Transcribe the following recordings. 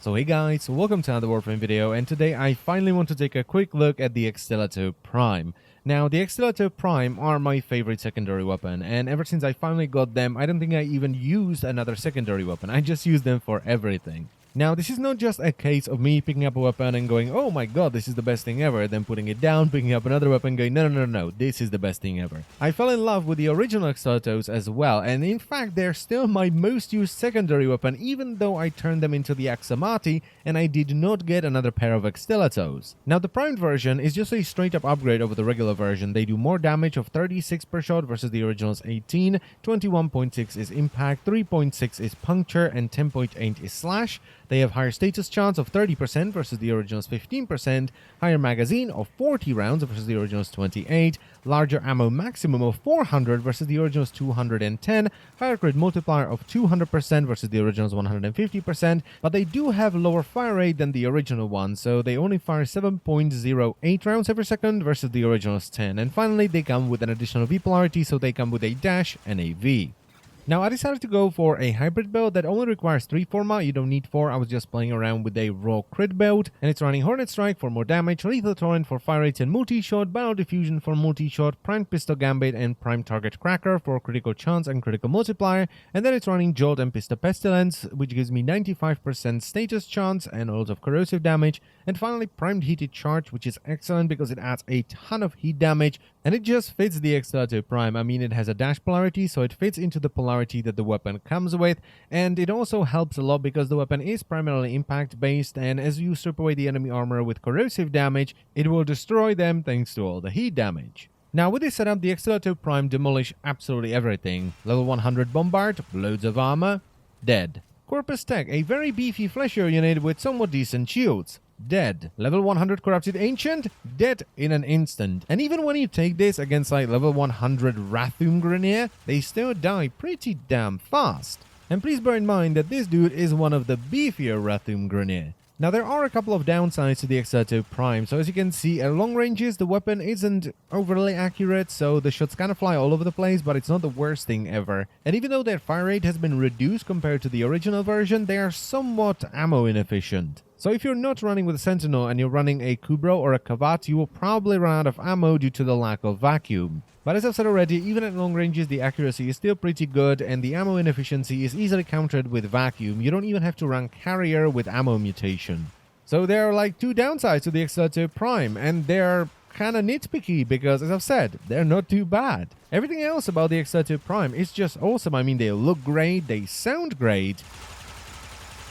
So hey guys, welcome to another Warframe video, and today I finally want to take a quick look at the Akstiletto Prime. Now, the Akstiletto Prime are my favorite secondary weapon, and ever since I finally got them, I don't think I even used another secondary weapon. I just use them for everything. Now, this is not just a case of me picking up a weapon and going, oh my god, this is the best thing ever, then putting it down, picking up another weapon, going, no, this is the best thing ever. I fell in love with the original Akstilettos as well, and in fact, they're still my most used secondary weapon, even though I turned them into the Axamati, and I did not get another pair of Akstilettos. Now, the primed version is just a straight-up upgrade over the regular version. They do more damage of 36 per shot versus the original's 18, 21.6 is impact, 3.6 is puncture, and 10.8 is slash. They have higher status chance of 30% versus the original's 15%, higher magazine of 40 rounds versus the original's 28, larger ammo maximum of 400 versus the original's 210, higher crit multiplier of 200% versus the original's 150%, but they do have lower fire rate than the original one, so they only fire 7.08 rounds every second versus the original's 10. And finally, they come with an additional V polarity, so they come with a dash and a V. Now, I decided to go for a hybrid build that only requires 3 Forma. You don't need 4. I was just playing around with a raw crit build, and it's running Hornet Strike for more damage, Lethal Torrent for fire rates and multi-shot, Battle Diffusion for multi-shot, Primed Pistol Gambit and Prime Target Cracker for critical chance and critical multiplier, and then it's running Jolt and Pistol Pestilence, which gives me 95% status chance and a lot of corrosive damage, and finally Primed Heated Charge, which is excellent because it adds a ton of heat damage, and it just fits the Akstiletto Prime. I mean, it has a dash polarity, so it fits into the polarity that the weapon comes with, and it also helps a lot because the weapon is primarily impact based, and as you strip away the enemy armor with corrosive damage, it will destroy them thanks to all the heat damage. Now, with this setup, the Akstiletto Prime demolish absolutely everything. Level 100 Bombard, loads of armor, dead. Corpus Tech, a very beefy fleshier unit with somewhat decent shields, dead. Level 100 Corrupted Ancient, dead in an instant. And even when you take this against like level 100 Rathum Grenier, they still die pretty damn fast. And please bear in mind that this dude is one of the beefier Rathum Grenier. Now, there are a couple of downsides to the Akstiletto Prime. So as you can see, at long ranges, the weapon isn't overly accurate, so the shots kind of fly all over the place, but it's not the worst thing ever. And even though their fire rate has been reduced compared to the original version, they are somewhat ammo inefficient. So if you're not running with a Sentinel and you're running a Kubro or a Kavat, you will probably run out of ammo due to the lack of vacuum. But as I've said already, even at long ranges, the accuracy is still pretty good, and the ammo inefficiency is easily countered with vacuum. You don't even have to run carrier with ammo mutation. So there are like two downsides to the Akstiletto Prime, and they're kind of nitpicky because, as I've said, they're not too bad. Everything else about the Akstiletto Prime is just awesome. I mean, they look great, they sound great.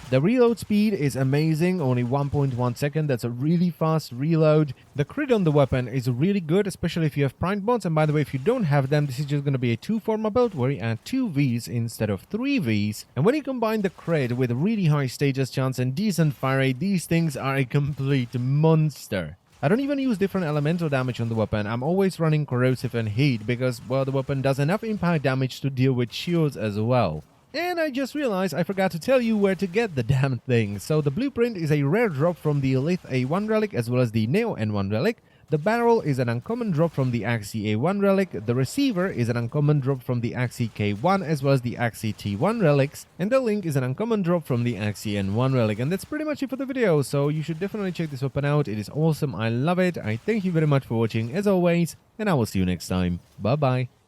The reload speed is amazing, only 1.1 second, that's a really fast reload. The crit on the weapon is really good, especially if you have primed bonds, and by the way, if you don't have them, this is just going to be a 2 Forma build where you add 2 Vs instead of 3 Vs. And when you combine the crit with really high status chance and decent fire rate, these things are a complete monster. I don't even use different elemental damage on the weapon. I'm always running corrosive and heat because, well, the weapon does enough impact damage to deal with shields as well. And I just realized I forgot to tell you where to get the damn thing. So the blueprint is a rare drop from the Elith A1 relic as well as the Neo N1 relic. The barrel is an uncommon drop from the Axi A1 relic. The receiver is an uncommon drop from the Axi K1 as well as the Axi T1 relics. And the link is an uncommon drop from the Axi N1 relic. And that's pretty much it for the video. So you should definitely check this weapon out. It is awesome. I love it. I thank you very much for watching as always. And I will see you next time. Bye bye.